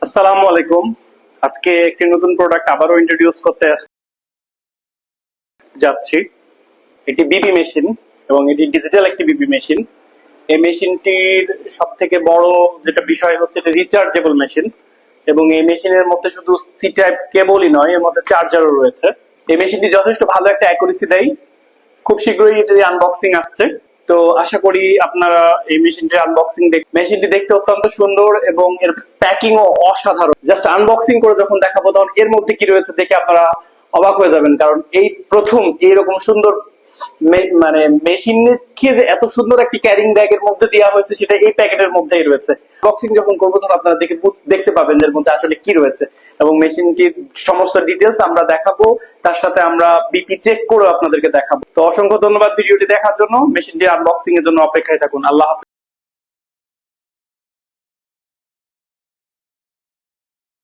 আসসালামু আলাইকুম। আজকে একটি নতুন প্রোডাক্ট আবারও ইন্ট্রোডিউস করতে যাচ্ছি। এটি বিপি মেশিন এবং এটি ডিজিটাল একটি বিপি মেশিন। এই মেশিনটির সব থেকে বড় যেটা বিষয় হচ্ছে এটা রিচার্জেবল মেশিন এবং এই মেশিনের মধ্যে শুধু সি টাইপ কেবলই নয়, এর মধ্যে চার্জারও রয়েছে। এই মেশিনটি যথেষ্ট ভালো একটা অ্যাকুরেসি দেয়। খুব শীঘ্রই এটির আনবক্সিং আসছে, তো আশা করি আপনারা এই মেশিনটির আনবক্সিং মেশিনটি দেখতে অত্যন্ত সুন্দর এবং এর প্যাকিং ও অসাধারণ। জাস্ট আনবক্সিং করে যখন দেখাবো তখন এর মধ্যে কি রয়েছে দেখে আপনারা অবাক হয়ে যাবেন, কারণ এই প্রথম এইরকম সুন্দর মানে মেশিনকে যে এত সুন্দর একটি ক্যারিং ব্যাগের মধ্যে দেওয়া হয়েছে সেটা এই প্যাকেটের মধ্যেই রয়েছে। বক্সিং যখন করবো তখন আপনারা দেখতে পাবেন এর মধ্যে আসলে কি রয়েছে এবং মেশিনটির সমস্ত ডিটেলস আমরা দেখাবো। তার সাথে আমরা বিপি চেক করে আপনাদেরকে দেখাবো। তো অসংখ্য ধন্যবাদ ভিডিওটি দেখার জন্য। মেশিনটির আনবক্সিং এর জন্য অপেক্ষায় থাকুন। আল্লাহ হাফেজ।